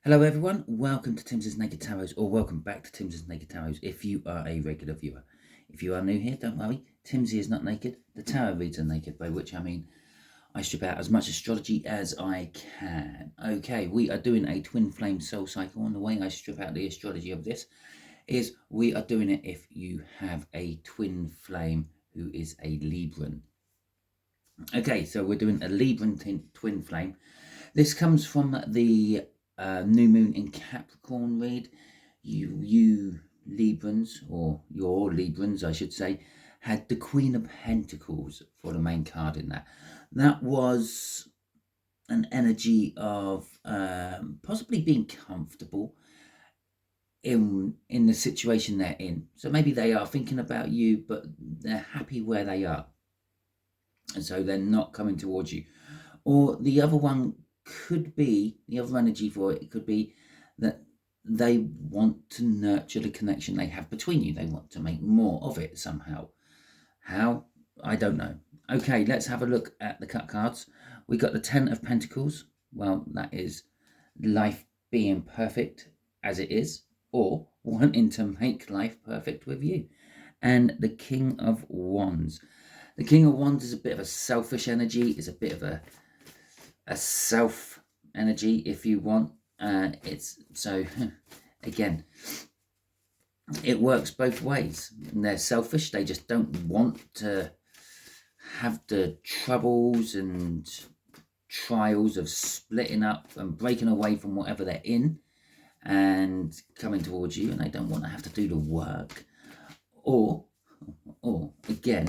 Hello everyone, welcome to Timsy Naked Tarot, or welcome back to Timsy Naked Tarot if you are a regular viewer. If you are new here, don't worry, Timsy is not naked, the tarot reads are naked, by which I mean I strip out as much astrology as I can. Okay, we are doing a twin flame soul cycle, and the way I strip out the astrology of this is we are doing it if you have a twin flame who is a Libran. Okay, so we're doing a Libran twin flame. This comes from the new moon in Capricorn read. You Librans, or your Librans, I should say, had the Queen of Pentacles for the main card in that. That was an energy of possibly being comfortable in the situation they're in. So maybe they are thinking about you, but they're happy where they are, and so they're not coming towards you. Or the other one could be, the other energy for it could be that they want to nurture the connection they have between you. They want to make more of it somehow. How? I don't know. Okay, let's have a look at the cut cards. We got the Ten of Pentacles. Well, that is life being perfect as it is, or wanting to make life perfect with you. And the King of Wands. The King of Wands is a bit of a selfish energy, is a bit of a self energy, if you want. It's so again, it works both ways. They're selfish, they just don't want to have the troubles and trials of splitting up and breaking away from whatever they're in and coming towards you, and they don't want to have to do the work. Or again,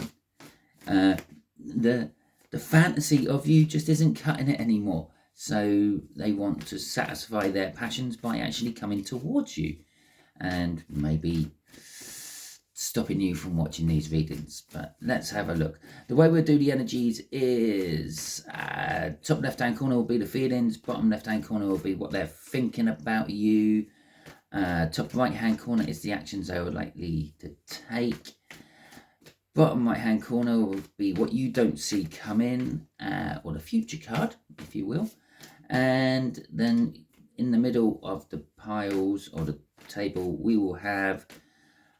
the fantasy of you just isn't cutting it anymore. So they want to satisfy their passions by actually coming towards you and maybe stopping you from watching these readings. But let's have a look. The way we'll do the energies is top left hand corner will be the feelings, bottom left hand corner will be what they're thinking about you, top right hand corner is the actions they are likely to take. Bottom right hand corner will be what you don't see come in, or the future card, if you will. And then in the middle of the piles or the table, we will have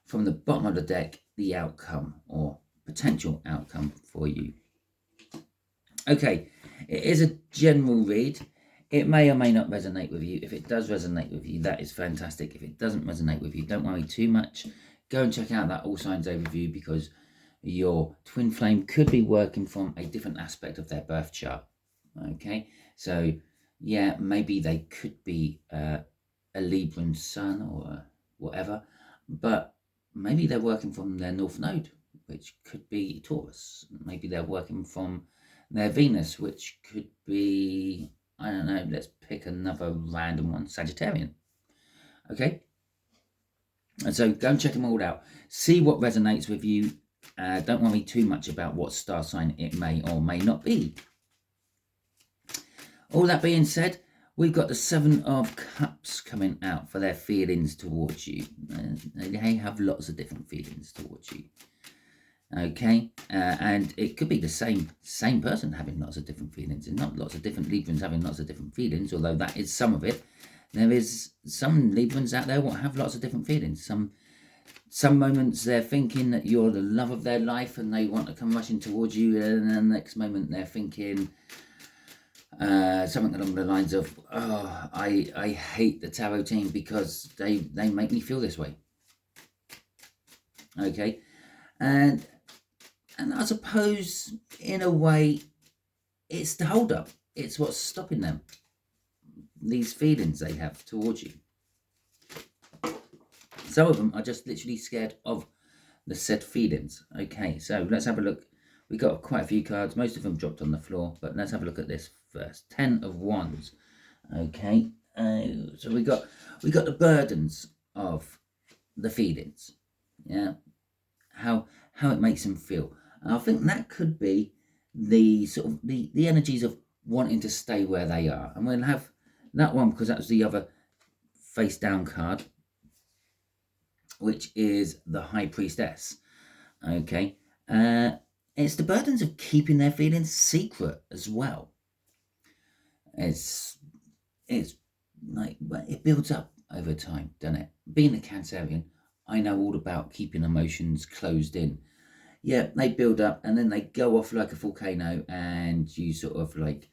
from the bottom of the deck the outcome or potential outcome for you. Okay, it is a general read. It may or may not resonate with you. If it does resonate with you, that is fantastic. If it doesn't resonate with you, don't worry too much. Go and check out that All Signs overview, because your twin flame could be working from a different aspect of their birth chart. Okay, so yeah, maybe they could be a Libran sun or whatever, but maybe they're working from their North Node, which could be Taurus. Maybe they're working from their Venus, which could be, I don't know, let's pick another random one, Sagittarian. Okay, and so go and check them all out. See what resonates with you. Don't worry too much about what star sign it may or may not be. All that being said, we've got the Seven of Cups coming out for their feelings towards you. They have lots of different feelings towards you. Okay, and it could be the same person having lots of different feelings, and not lots of different Librans having lots of different feelings, although that is some of it. There is some Librans out there what have lots of different feelings. Some moments they're thinking that you're the love of their life and they want to come rushing towards you, and then the next moment they're thinking something along the lines of, oh, I hate the tarot team because they make me feel this way. Okay, and I suppose in a way it's the hold up. It's what's stopping them, these feelings they have towards you. Some of them are just literally scared of the said feelings. Okay, so let's have a look. We got quite a few cards. Most of them dropped on the floor, but let's have a look at this first. 10 of Wands. Okay, so we got the burdens of the feelings. Yeah, how it makes them feel. And I think that could be the sort of the energies of wanting to stay where they are. And we'll have that one because that was the other face down card, which is the High Priestess. Okay, it's the burdens of keeping their feelings secret as well. It's it builds up over time, doesn't it? Being a Cancerian, I know all about keeping emotions closed in. Yeah, they build up and then they go off like a volcano, and you sort of like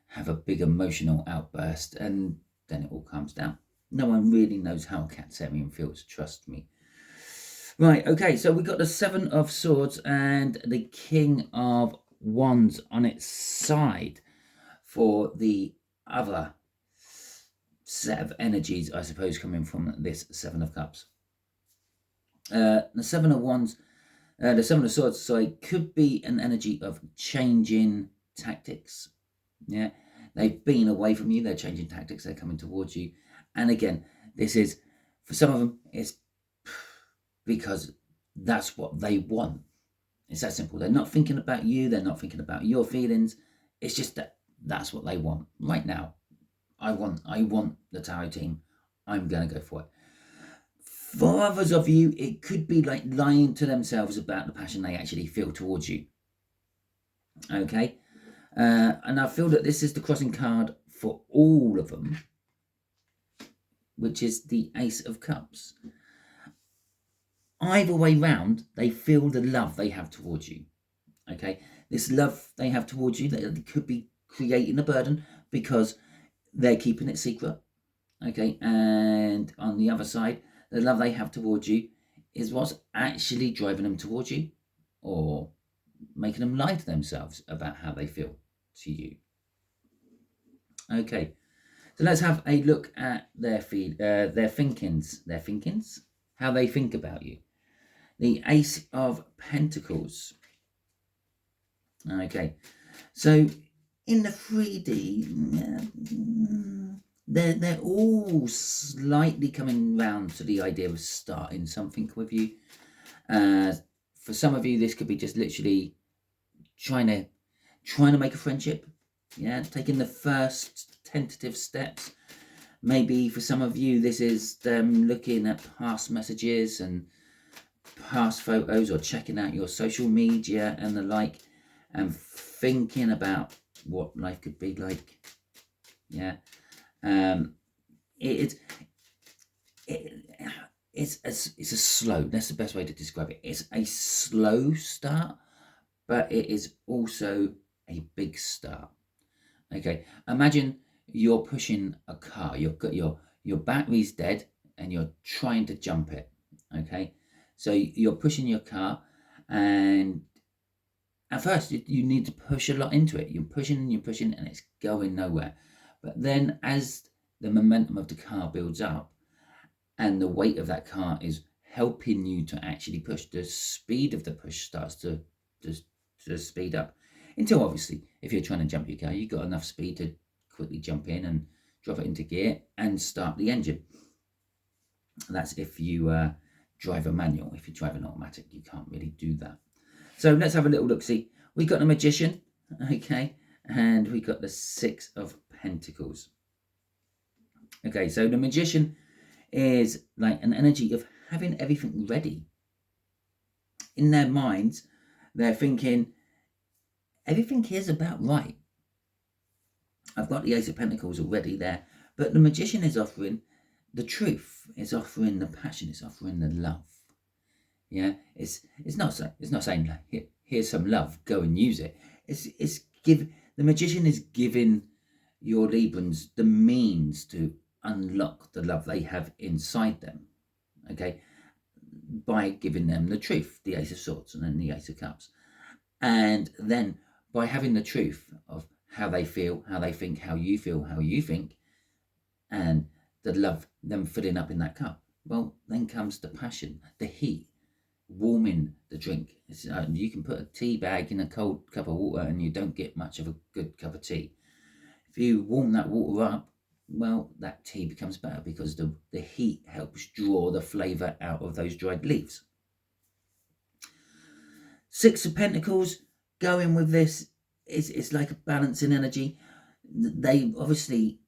have a big emotional outburst, and then it all calms down. No one really knows how a Cancerian feels, trust me. Right, okay, so we got the Seven of Swords and the King of Wands on its side for the other set of energies, I suppose, coming from this Seven of Cups. The Seven of Wands, the Seven of Swords, sorry, could be an energy of changing tactics. Yeah, they've been away from you, they're changing tactics, they're coming towards you. And again, this is, for some of them, it's because that's what they want. It's that simple. They're not thinking about you, they're not thinking about your feelings. It's just that that's what they want right now. I want the tarot team. I'm going to go for it. For others of you, it could be like lying to themselves about the passion they actually feel towards you. Okay? And I feel that this is the crossing card for all of them, which is the Ace of Cups. Either way round, they feel the love they have towards you. Okay? This love they have towards you, they could be creating a burden because they're keeping it secret. Okay? And on the other side, the love they have towards you is what's actually driving them towards you, or making them lie to themselves about how they feel to you. Okay, so let's have a look at their thinkings, how they think about you. The Ace of Pentacles. Okay, so in the 3D, they're all slightly coming round to the idea of starting something with you. For some of you, this could be just literally trying to make a friendship. Yeah, taking the first tentative steps. Maybe for some of you, this is them looking at past messages and past photos, or checking out your social media and the like, and thinking about what life could be like. Yeah. It's a slow, that's the best way to describe it. It's a slow start, but it is also a big start. Okay, imagine you're pushing a car, your battery's dead and you're trying to jump it. Okay, so you're pushing your car, and at first you need to push a lot into it. You're pushing and it's going nowhere. But then as the momentum of the car builds up and the weight of that car is helping you to actually push, the speed of the push starts to speed up, until obviously if you're trying to jump your car, you've got enough speed to quickly jump in and drop it into gear and start the engine. That's if you drive a manual. If you drive an automatic, you can't really do that. So let's have a little look. See, we got the Magician, okay, and we got the Six of Pentacles. Okay, so the Magician is like an energy of having everything ready. In their minds, they're thinking, everything here's about right. I've got the Ace of Pentacles already there, but the Magician is offering the truth, it's offering the passion, it's offering the love. Yeah, it's not saying like, here's some love, go and use it. The Magician is giving your Librans the means to unlock the love they have inside them. Okay, by giving them the truth, the Ace of Swords and then the Ace of Cups, and then by having the truth of how they feel, how they think, how you feel, how you think, and the love, them filling up in that cup. Well, then comes the passion, the heat, warming the drink. You can put a tea bag in a cold cup of water and you don't get much of a good cup of tea. If you warm that water up, well, that tea becomes better because the heat helps draw the flavour out of those dried leaves. Six of Pentacles, going with this, it's like a balancing energy. They obviously,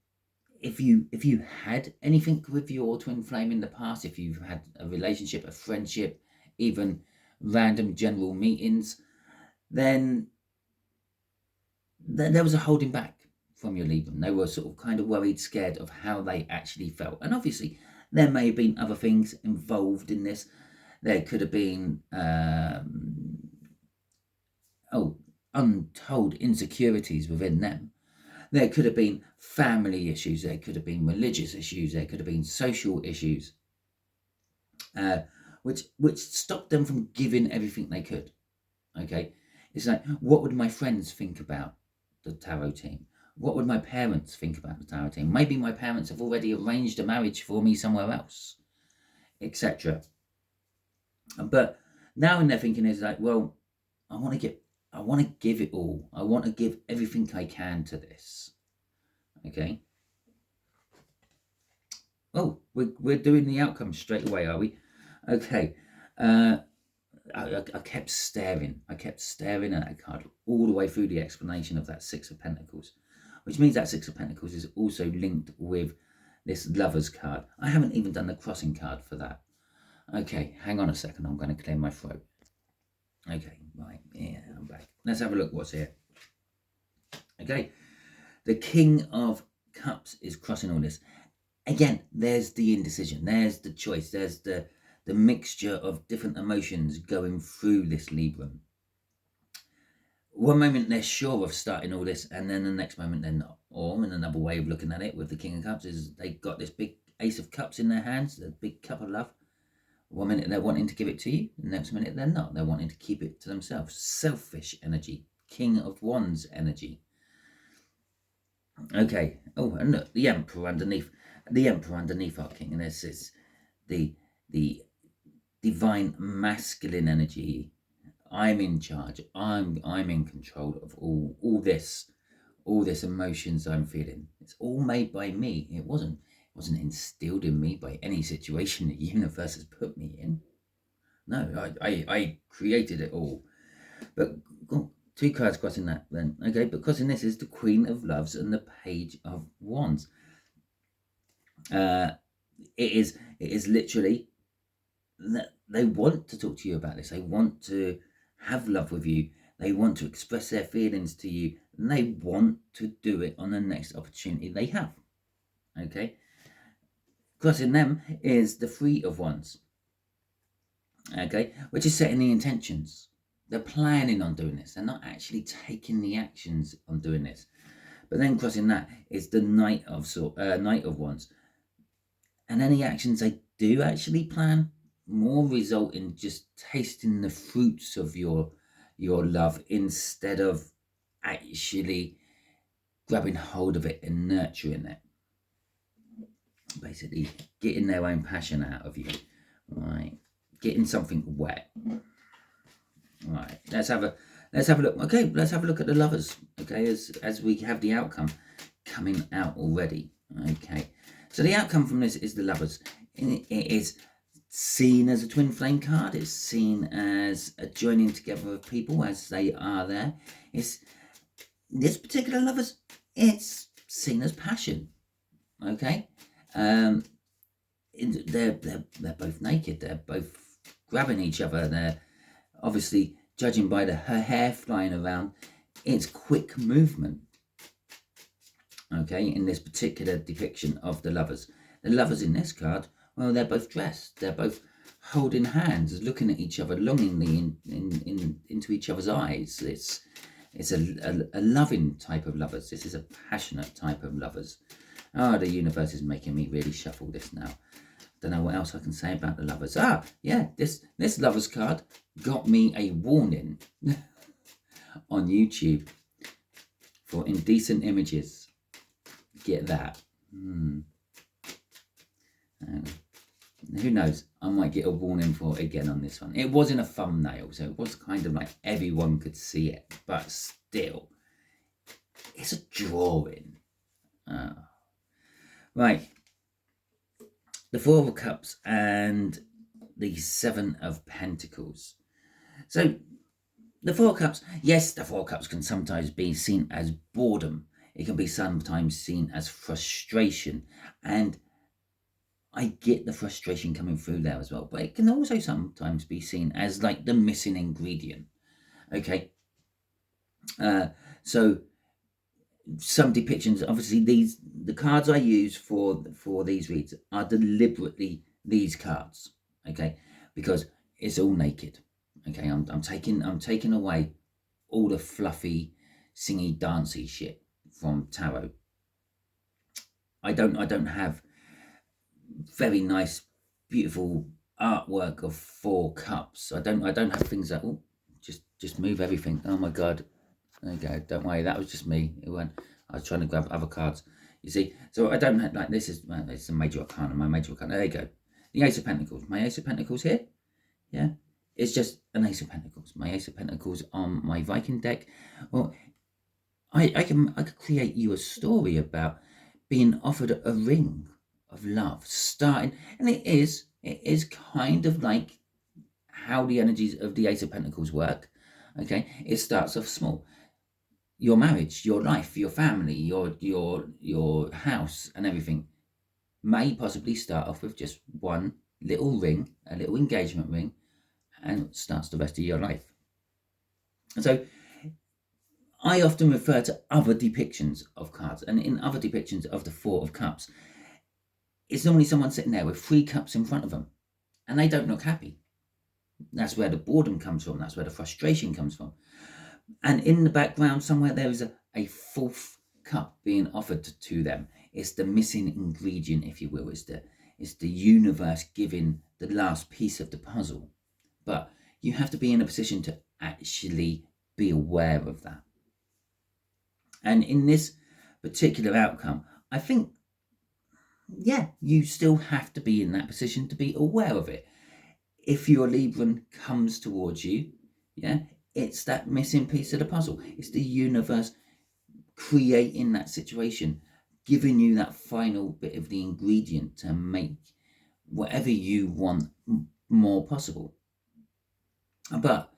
if you had anything with your twin flame in the past, if you've had a relationship, a friendship, even random general meetings, then there was a holding back from your Libra. They were sort of kind of worried, scared of how they actually felt. And obviously, there may have been other things involved in this. There could have been, untold insecurities within them. There could have been family issues. There could have been religious issues. There could have been social issues, which stopped them from giving everything they could. Okay, it's like, what would my friends think about the tarot team? What would my parents think about the tarot team? Maybe my parents have already arranged a marriage for me somewhere else, etc. But now in their thinking is like, well, I want to give it all. I want to give everything I can to this. Okay. Oh, we're doing the outcome straight away, are we? Okay. I kept staring. I kept staring at that card all the way through the explanation of that Six of Pentacles, which means that Six of Pentacles is also linked with this Lovers card. I haven't even done the crossing card for that. Okay, hang on a second. I'm going to clear my throat. Okay, right. Yeah, I'm back. Let's have a look what's here. Okay, the King of Cups is crossing all this. Again, there's the indecision. There's the choice. There's the mixture of different emotions going through this Libra. One moment they're sure of starting all this, and then the next moment they're not. Or in another way of looking at it with the King of Cups is they've got this big Ace of Cups in their hands, the big cup of love. One minute they're wanting to give it to you, the next minute they're not. They're wanting to keep it to themselves. Selfish energy. King of Wands energy. Okay. Oh, and look, the Emperor underneath. The Emperor underneath our King. And this is the divine masculine energy. I'm in charge. I'm in control of all this emotions I'm feeling. It's all made by me. It wasn't instilled in me by any situation the universe has put me in. No, I created it all. But two cards crossing that then. Okay, but crossing this is the Queen of Loves and the Page of Wands. It is literally that they want to talk to you about this. They want to have love with you. They want to express their feelings to you, and they want to do it on the next opportunity they have. Okay, crossing them is the Three of Wands. Okay, which is setting the intentions. They're planning on doing this. They're not actually taking the actions on doing this. But then crossing that is the Knight of Wands. And any actions they do actually plan more result in just tasting the fruits of your love instead of actually grabbing hold of it and nurturing it. Basically, getting their own passion out of you. Right. Getting something wet. Right. Let's have a look. Okay, let's have a look at the Lovers. Okay, as we have the outcome coming out already. Okay. So the outcome from this is the Lovers. It is seen as a twin flame card. It's seen as a joining together of people as they are there. It's this particular Lovers. It's seen as passion. Okay. They're both naked. They're both grabbing each other. They're obviously, judging by her hair flying around, it's quick movement. Okay, in this particular depiction of the Lovers. The Lovers in this card, well, they're both dressed. They're both holding hands, looking at each other longingly into each other's eyes. It's a loving type of Lovers. This is a passionate type of Lovers. Oh, the universe is making me really shuffle this now. Don't know what else I can say about the Lovers. Yeah, this Lovers card got me a warning on YouTube for indecent images. Get that. Who knows? I might get a warning for it again on this one. It wasn't a thumbnail, so it was kind of like everyone could see it, but still, it's a drawing. Right. The Four of Cups and the Seven of Pentacles. So, the Four of Cups, yes, the Four of Cups can sometimes be seen as boredom. It can be sometimes seen as frustration. And I get the frustration coming through there as well. But it can also sometimes be seen as like the missing ingredient. Okay? So, some depictions, obviously the cards I use for these reads are deliberately these cards, okay, because it's all naked. Okay, I'm taking away all the fluffy, singy, dancey shit from tarot. I don't have very nice, beautiful artwork of 4 cups. I don't have things that just move everything. Oh my god. There you go. Don't worry, that was just me. It went. I was trying to grab other cards. You see, so I don't have, like, this is, well, it's a major arcana. My major arcana. There you go. The Ace of Pentacles. My Ace of Pentacles here. Yeah, it's just an Ace of Pentacles. My Ace of Pentacles on my Viking deck. Well, I could create you a story about being offered a ring of love, starting, and it is kind of like how the energies of the Ace of Pentacles work. Okay, it starts off small. Your marriage, your life, your family, your house, and everything may possibly start off with just one little ring, a little engagement ring, and starts the rest of your life. And so I often refer to other depictions of cards, and in other depictions of the 4 of Cups, it's normally someone sitting there with 3 cups in front of them, and they don't look happy. That's where the boredom comes from. That's where the frustration comes from. And in the background somewhere, there is a 4th cup being offered to them. It's the missing ingredient, if you will. It's the universe giving the last piece of the puzzle. But you have to be in a position to actually be aware of that. And in this particular outcome, I think, yeah, you still have to be in that position to be aware of it. If your Libran comes towards you, yeah, it's that missing piece of the puzzle. It's the universe creating that situation, giving you that final bit of the ingredient to make whatever you want more possible. But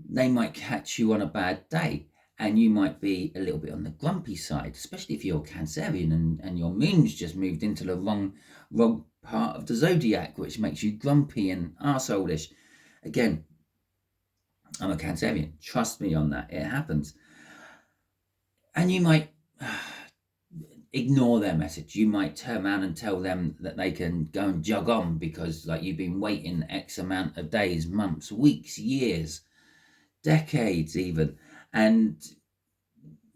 they might catch you on a bad day, and you might be a little bit on the grumpy side, especially if you're Cancerian and your moon's just moved into the wrong part of the zodiac, which makes you grumpy and arsehole-ish. Again, I'm a Cancerian. Trust me on that. It happens. And you might ignore their message. You might turn around and tell them that they can go and jog on because, like, you've been waiting X amount of days, months, weeks, years, decades even, and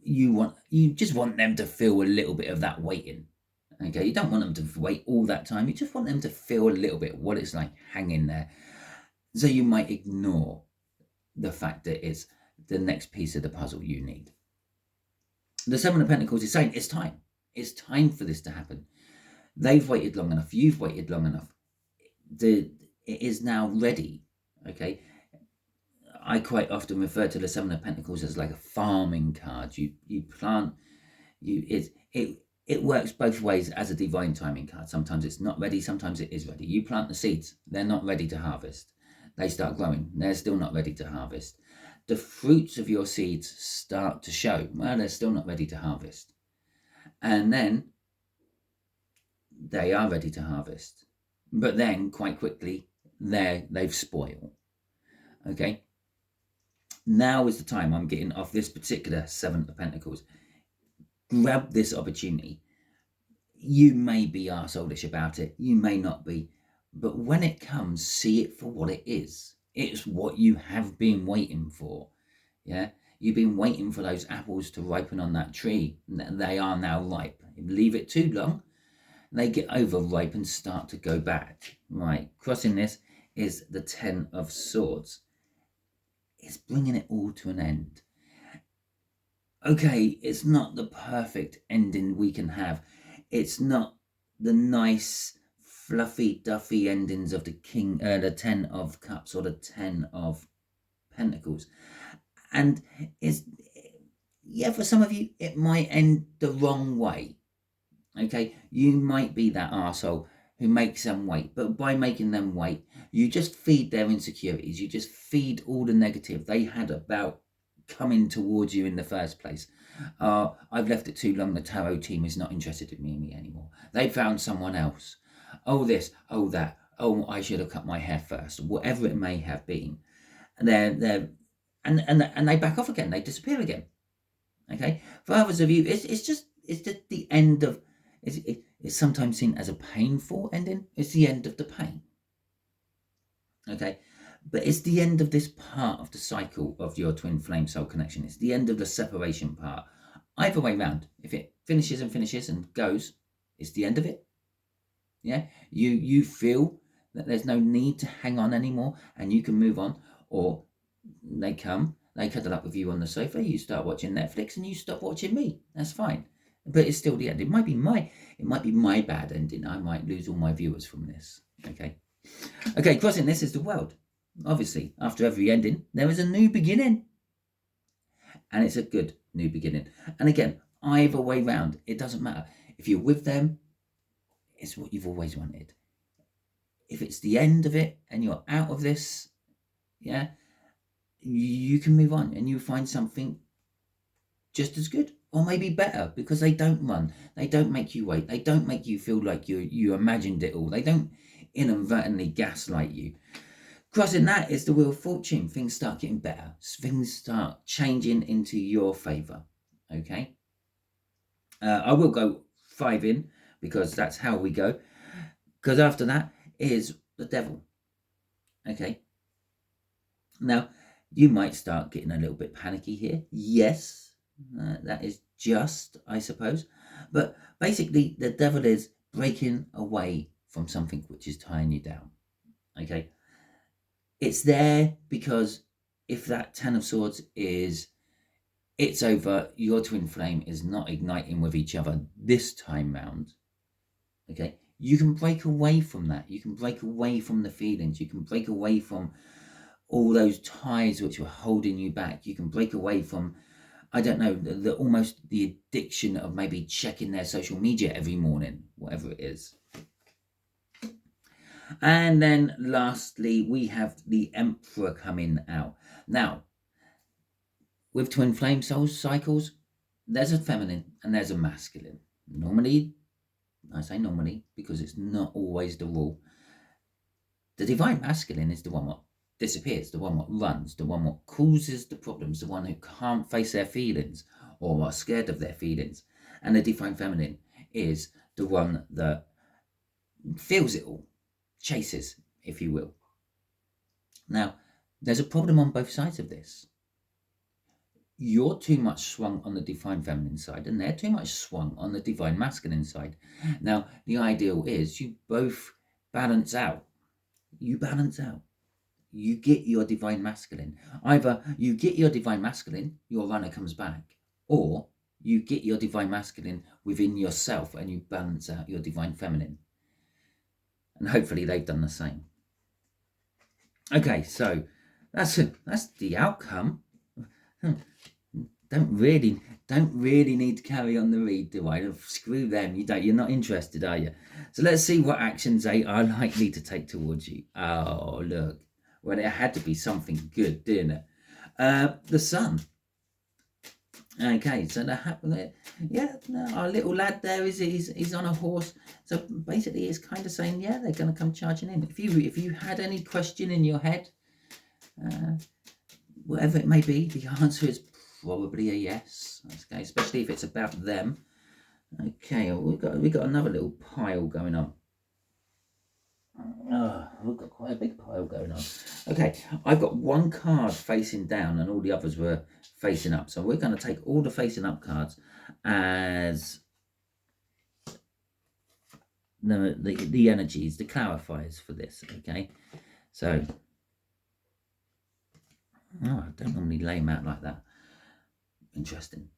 you just want them to feel a little bit of that waiting. Okay, you don't want them to wait all that time. You just want them to feel a little bit what it's like hanging there. So you might ignore the fact that it's the next piece of the puzzle you need. The 7 of Pentacles is saying it's time. It's time for this to happen. They've waited long enough. You've waited long enough. It is now ready. Okay. I quite often refer to the 7 of Pentacles as like a farming card. You plant. It works both ways as a divine timing card. Sometimes it's not ready. Sometimes it is ready. You plant the seeds. They're not ready to harvest. They start growing. They're still not ready to harvest. The fruits of your seeds start to show. Well, they're still not ready to harvest. And then they are ready to harvest. But then quite quickly, they've spoiled. Okay? Now is the time I'm getting off this particular 7 of Pentacles. Grab this opportunity. You may be arsehole-ish about it. You may not be. But when it comes, see it for what it is. It's what you have been waiting for. Yeah? You've been waiting for those apples to ripen on that tree. They are now ripe. If you leave it too long, they get overripe and start to go bad. Right. Crossing this is the 10 of Swords. It's bringing it all to an end. Okay, it's not the perfect ending we can have. It's not the nice, fluffy, duffy endings of the 10 of Cups or the 10 of Pentacles. And for some of you, it might end the wrong way. Okay, you might be that arsehole who makes them wait, but by making them wait, you just feed their insecurities. You just feed all the negative they had about coming towards you in the first place. I've left it too long. The tarot team is not interested in me anymore. They found someone else. Oh, this, oh, that. Oh, I should have cut my hair first. Whatever it may have been. And they back off again. They disappear again. Okay, for others of you, it's just the end of. It's sometimes seen as a painful ending. It's the end of the pain. Okay, but it's the end of this part of the cycle of your twin flame soul connection. It's the end of the separation part. Either way round, if it finishes and goes, it's the end of it. Yeah, you feel that there's no need to hang on anymore, and you can move on. Or they cuddle up with you on the sofa, you start watching Netflix, and you stop watching me. That's fine, but it's still the end. It might be my bad ending. I might lose all my viewers from this. Okay, crossing this is the world. Obviously, after every ending, there is a new beginning, and it's a good new beginning. And again, either way round, it doesn't matter. If you're with them, it's what you've always wanted. If it's the end of it and you're out of this, yeah, you can move on and you find something just as good, or maybe better, because they don't run, they don't make you wait, they don't make you feel like you imagined it all, they don't inadvertently gaslight you. Crossing that is the wheel of fortune. Things start getting better, things start changing into your favor. Okay, I will go 5 in because that's how we go, because after that is the devil. Okay, now you might start getting a little bit panicky here. Yes, that is just, I suppose. But basically, the devil is breaking away from something which is tying you down. Okay, it's there because if that 10 of Swords it's over, your twin flame is not igniting with each other this time round. Okay, you can break away from that. You can break away from the feelings. You can break away from all those ties which were holding you back. You can break away from, I don't know, almost the addiction of maybe checking their social media every morning, whatever it is. And then lastly, we have the Emperor coming out. Now, with twin flame soul cycles, there's a feminine and there's a masculine. Normally, I say normally because it's not always the rule. The divine masculine is the one what disappears, the one what runs, the one what causes the problems, the one who can't face their feelings or are scared of their feelings. And the divine feminine is the one that feels it all, chases, if you will. Now, there's a problem on both sides of this. You're too much swung on the divine feminine side, and they're too much swung on the divine masculine side. Now, the ideal is you both balance out. You balance out. You get your divine masculine. Either you get your divine masculine, your runner comes back, or you get your divine masculine within yourself and you balance out your divine feminine. And hopefully they've done the same. Okay, so that's the outcome. Don't really need to carry on the read, do I? Screw them. You're not interested, are you? So let's see what actions they are likely to take towards you. Oh, look. Well, it had to be something good, didn't it? The Sun. Okay, so our little lad there he's on a horse. So basically, it's kind of saying, yeah, they're going to come charging in. If you had any question in your head, whatever it may be, the answer is probably a yes. Okay, especially if it's about them. Okay, we've got another little pile going on. Oh, we've got quite a big pile going on. Okay, I've got one card facing down and all the others were facing up. So we're going to take all the facing up cards as the energies, the clarifiers for this. Okay, so I don't normally lay them out like that. Interesting.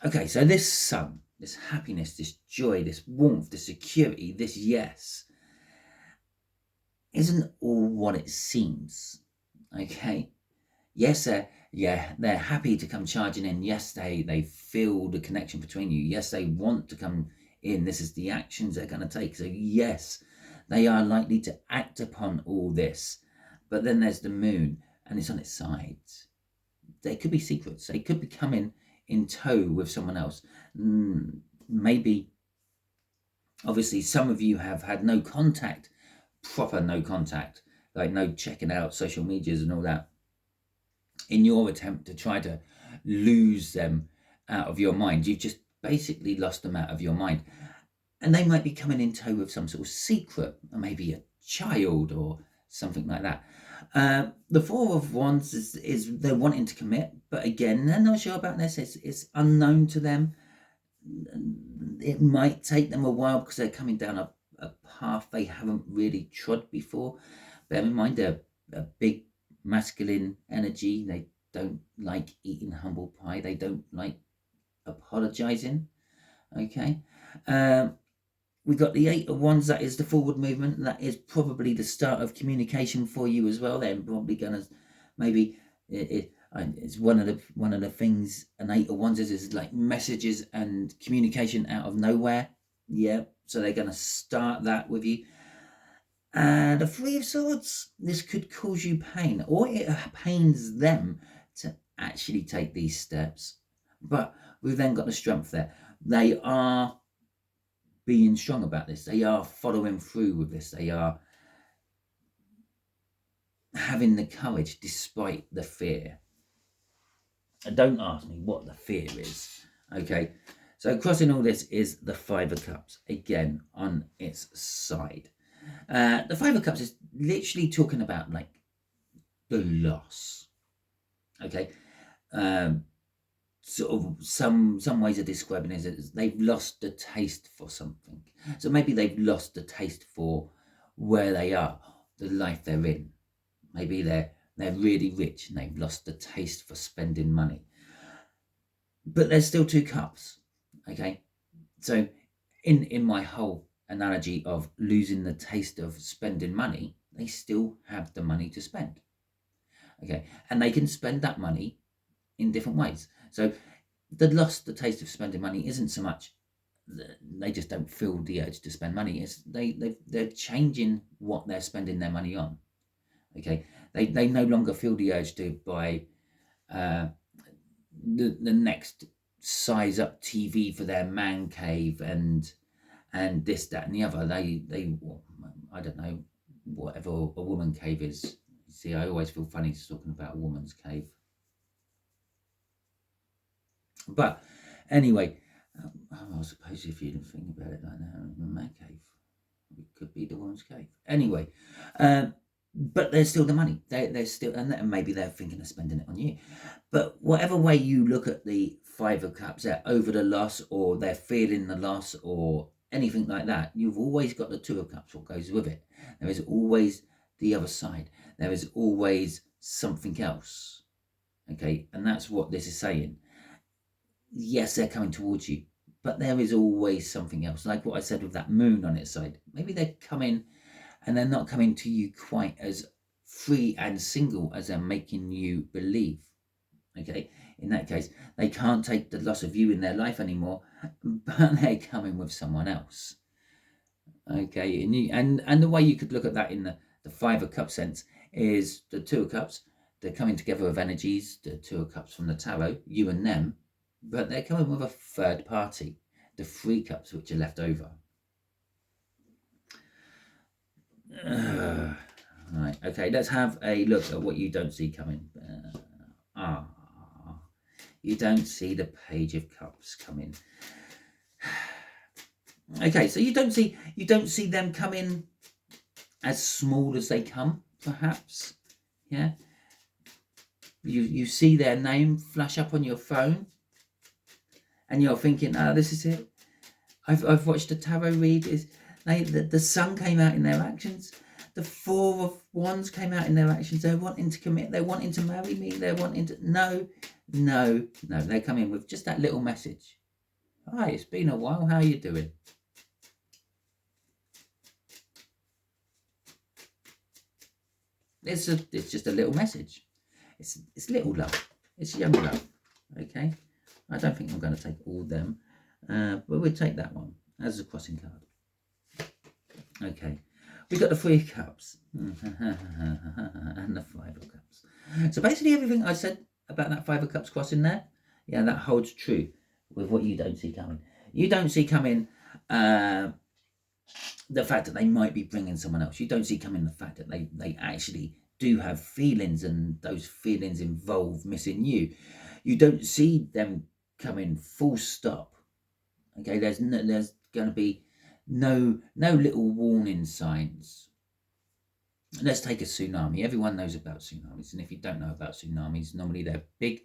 Okay, so this Sun, this happiness, this joy, this warmth, this security, this yes, isn't all what it seems. Okay, yes, they're happy to come charging in. Yes, they feel the connection between you. Yes, they want to come in. This is the actions they're going to take. So yes, they are likely to act upon all this. But then there's the Moon, and it's on its sides. They could be secrets. They could be coming in tow with someone else. Maybe, obviously, some of you have had no contact, proper no contact, like no checking out social medias and all that, in your attempt to try to lose them out of your mind. You've just basically lost them out of your mind. And they might be coming in tow with some sort of secret, or maybe a child or something like that. The Four of Wands is they're wanting to commit, but again, they're not sure about this. It's unknown to them. It might take them a while because they're coming down a path they haven't really trod before. Bear in mind, they're a big masculine energy. They don't like eating humble pie. They don't like apologizing. Okay. We got the Eight of Wands. That is the forward movement. That is probably the start of communication for you as well. They're probably gonna maybe it's one of the things an Eight of Wands is like messages and communication out of nowhere. Yeah, so they're gonna start that with you. And the Three of Swords. This could cause you pain, or it pains them to actually take these steps. But we've then got the strength there. They are being strong about this. They are following through with this. They are having the courage despite the fear. And don't ask me what the fear is. Okay, so crossing all this is the Five of Cups, again on its side. The Five of Cups is literally talking about like the loss. Okay, sort of some ways of describing it is they've lost the taste for something. So maybe they've lost the taste for where they are, the life they're in. Maybe they're really rich and they've lost the taste for spending money. But there's still two cups. Okay, so in my whole analogy of losing the taste of spending money, they still have the money to spend. Okay, and they can spend that money in different ways. So the lost the taste of spending money isn't so much they just don't feel the urge to spend money. It's they're changing what they're spending their money on. Okay, they no longer feel the urge to buy the next size up TV for their man cave and this, that, and the other. They I don't know, whatever a woman cave is. See, I always feel funny talking about a woman's cave. But anyway, I suppose if you didn't think about it like that, a man cave, it could be the woman's cave. Anyway, but there's still the money. There's still, and maybe they're thinking of spending it on you. But whatever way you look at the Five of Cups, they're over the loss, or they're feeling the loss, or anything like that. You've always got the Two of Cups, what goes with it. There is always the other side. There is always something else. Okay, and that's what this is saying. Yes, they're coming towards you, but there is always something else. Like what I said with that moon on its side. Maybe they're coming and they're not coming to you quite as free and single as they're making you believe. Okay, in that case, they can't take the loss of you in their life anymore, but they're coming with someone else. Okay, and the way you could look at that in the Five of Cups sense is the Two of Cups. They're coming together with energies, the Two of Cups from the tarot, you and them, but they're coming with a third party, the Three Cups, which are left over. Right, okay, let's have a look at what you don't see coming. You don't see the Page of Cups coming. Okay, so you don't see them coming as small as they come, perhaps. Yeah. You see their name flash up on your phone, and you're thinking, "Oh, this is it." I've watched a tarot read. The Sun came out in their actions. The Four of Wands came out in their actions. They're wanting to commit. They're wanting to marry me. They're wanting to no. They're coming with just that little message. Hi, it's been a while. How are you doing? It's just a little message. It's little love. It's young love. Okay. I don't think I'm going to take all of them, but we'll take that one as a crossing card. Okay. We've got the Three of Cups and the Five of Cups. So basically everything I said about that Five of Cups crossing there, yeah, that holds true with what you don't see coming. You don't see coming the fact that they might be bringing someone else. You don't see coming the fact that they actually do have feelings, and those feelings involve missing you. You don't see them coming, full stop. Okay, there's going to be no little warning signs. Let's take a tsunami. Everyone knows about tsunamis, and if you don't know about tsunamis, normally they're big,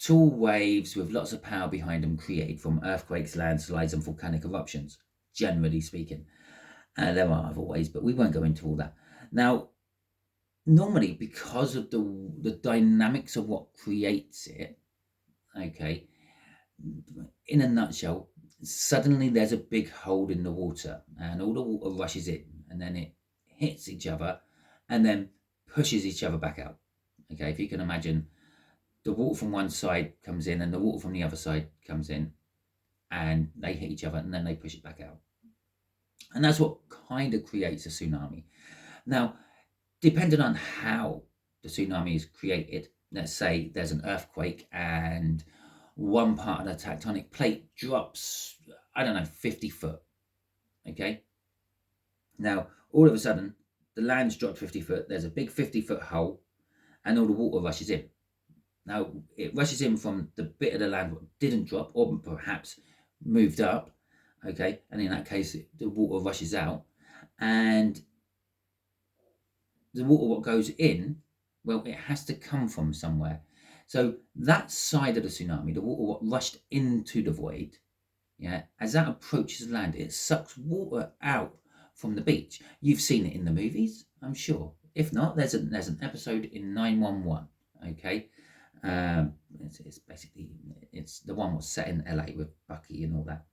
tall waves with lots of power behind them, created from earthquakes, landslides, and volcanic eruptions, generally speaking. There are other ways, but we won't go into all that. Now, normally, because of the dynamics of what creates it, okay, in a nutshell, suddenly there's a big hole in the water, and all the water rushes in, and then it hits each other, and then pushes each other back out. Okay, if you can imagine, the water from one side comes in and the water from the other side comes in, and they hit each other and then they push it back out. And that's what kind of creates a tsunami. Now, depending on how the tsunami is created, let's say there's an earthquake and one part of the tectonic plate drops, 50 foot. Okay. Now, all of a sudden, the land's dropped 50 foot, there's a big 50-foot hole, and all the water rushes in. Now, it rushes in from the bit of the land that didn't drop, or perhaps moved up, okay? And in that case, the water rushes out. And the water what goes in, well, it has to come from somewhere. So that side of the tsunami, the water what rushed into the void, yeah, as that approaches land, it sucks water out from the beach. You've seen it in the movies, I'm sure. If not, there's an episode in 911, okay? It's basically, it's the one was set in LA with Bucky and all that.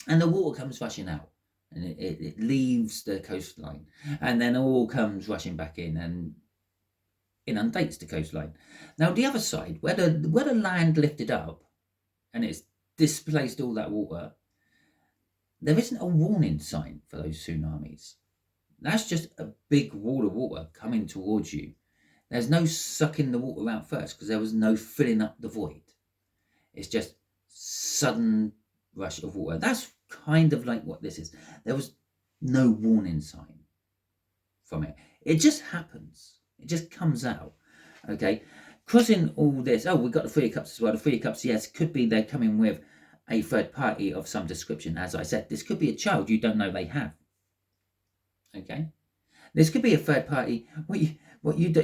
And the water comes rushing out, and it leaves the coastline, and then all comes rushing back in and inundates the coastline. Now, the other side, where the land lifted up and it's displaced all that water, there isn't a warning sign for those tsunamis. That's just a big wall of water coming towards you. There's no sucking the water out first, because there was no filling up the void. It's just sudden rush of water. That's kind of like what this is. There was no warning sign from it. It just happens. It just comes out. Okay. Crossing all this. Oh, we've got the Three of Cups as well. The Three of Cups, yes, could be they're coming with a third party of some description. As I said, this could be a child you don't know they have. Okay. This could be a third party. What you do,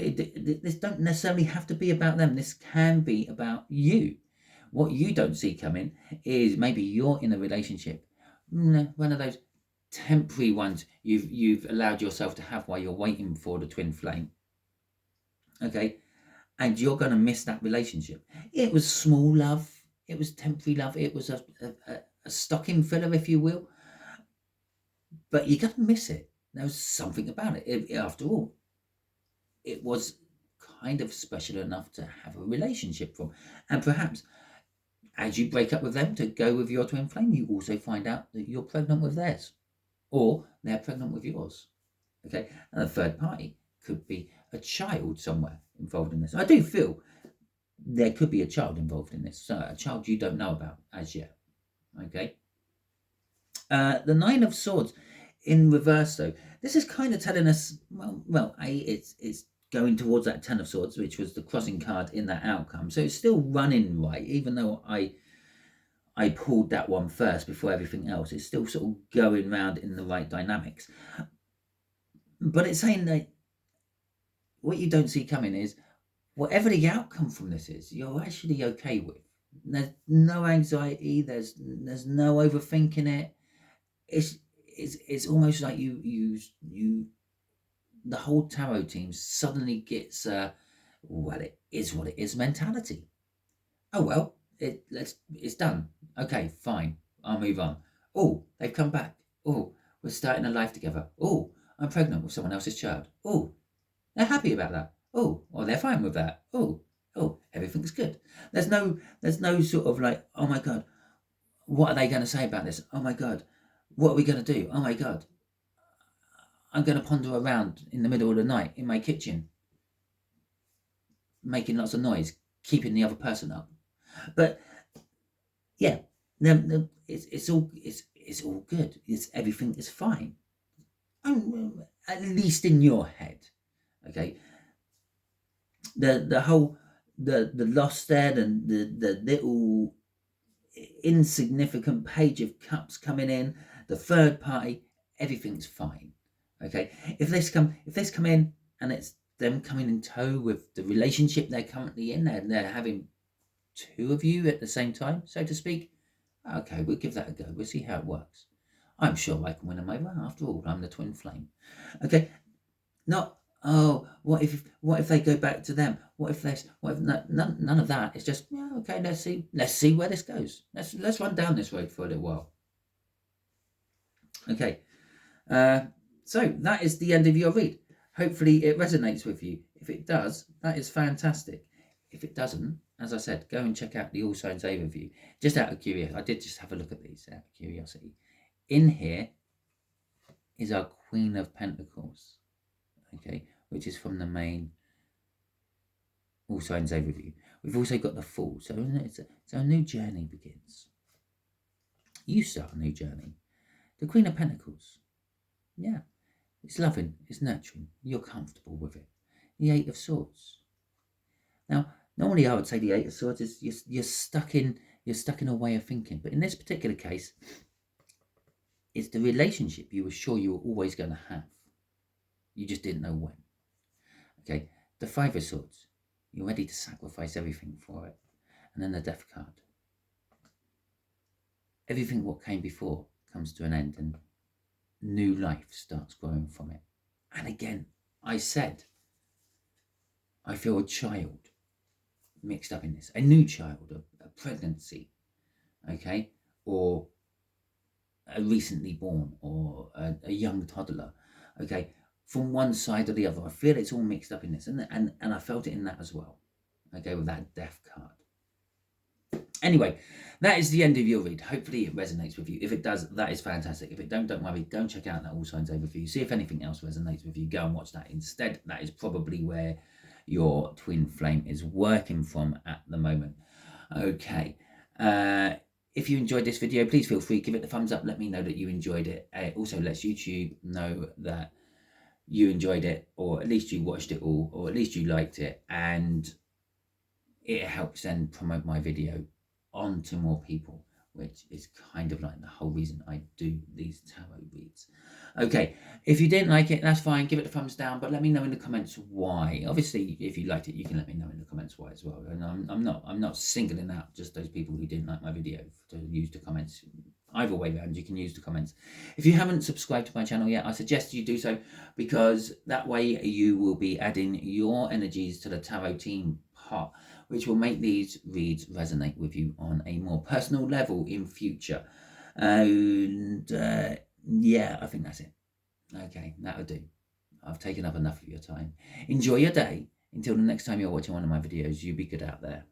this don't necessarily have to be about them. This can be about you. What you don't see coming is maybe you're in a relationship, one of those temporary ones you've allowed yourself to have while you're waiting for the twin flame. Okay, and you're going to miss that relationship. It was small love. It was temporary love. It was a stocking filler, if you will. But you're going to miss it. There was something about it. After all, it was kind of special enough to have a relationship from. And perhaps as you break up with them to go with your twin flame, you also find out that you're pregnant with theirs, or they're pregnant with yours. Okay, and a third party could be a child somewhere involved in this. I do feel there could be a child involved in this, a child you don't know about as yet. Okay. The Nine of Swords in reverse, though, this is kind of telling us, it's going towards that Ten of Swords, which was the crossing card in that outcome. So it's still running right, even though I pulled that one first before everything else. It's still sort of going round in the right dynamics. But it's saying that what you don't see coming is whatever the outcome from this is, you're actually okay with. There's no anxiety. There's no overthinking it. It's almost like you the whole tarot team suddenly gets well, it is what it is mentality. Oh well, it's done. Okay, fine, I'll move on. Oh, they've come back. Oh, we're starting a life together. Oh, I'm pregnant with someone else's child. Oh, they're happy about that. Oh, well, they're fine with that. Oh, everything's good. There's no sort of like, oh my God, what are they going to say about this? Oh my God, what are we going to do? Oh my God, I'm going to ponder around in the middle of the night in my kitchen, making lots of noise, keeping the other person up. But yeah, it's all good. Everything is fine. At least in your head. Okay. The whole the loss there, the little insignificant page of cups coming in, the third party, everything's fine. Okay, if this come in and it's them coming in tow with the relationship they're currently in, they're having two of you at the same time, so to speak. Okay, we'll give that a go. We'll see how it works. I'm sure I can win them over. After all, I'm the twin flame. Okay, not, oh, what if they go back to them? What if this? What if none of that? It's just, yeah, okay. Let's see where this goes. Let's run down this road for a little while. Okay, so that is the end of your read. Hopefully it resonates with you. If it does, that is fantastic. If it doesn't, as I said, go and check out the All Signs overview. Just out of curiosity, I did just have a look at these out of curiosity. In here is our Queen of Pentacles, okay, which is from the main All Signs overview. We've also got the Fool, so a new journey begins. You start a new journey. The Queen of Pentacles, yeah, it's loving, it's nurturing, you're comfortable with it. The Eight of Swords. Now, normally I would say the Eight of Swords is you're stuck in a way of thinking, but in this particular case, it's the relationship you were sure you were always going to have. You just didn't know when. Okay, the Five of Swords. You're ready to sacrifice everything for it. And then the Death card. Everything what came before comes to an end and new life starts growing from it. And again, I said, I feel a child mixed up in this. A new child, a pregnancy, okay? Or a recently born, or a young toddler, okay? From one side or the other. I feel it's all mixed up in this. And I felt it in that as well, okay, with that Death card. Anyway, that is the end of your read. Hopefully it resonates with you. If it does, that is fantastic. If it don't worry. Go and check out that All Signs overview. See if anything else resonates with you. Go and watch that instead. That is probably where your twin flame is working from at the moment. Okay. If you enjoyed this video, please feel free. Give it the thumbs up. Let me know that you enjoyed it. It also lets YouTube know that you enjoyed it, or at least you watched it all, or at least you liked it. And it helps then promote my video on to more people, which is kind of like the whole reason I do these tarot reads. Okay, if you didn't like it, that's fine. Give it a thumbs down, but let me know in the comments why. Obviously, if you liked it, you can let me know in the comments why as well. And I'm not singling out just those people who didn't like my video to use the comments. Either way around, you can use the comments. If you haven't subscribed to my channel yet, I suggest you do so, because that way you will be adding your energies to the tarot team pot, which will make these reads resonate with you on a more personal level in future. And yeah, I think that's it. Okay, that'll do. I've taken up enough of your time. Enjoy your day. Until the next time you're watching one of my videos, you be good out there.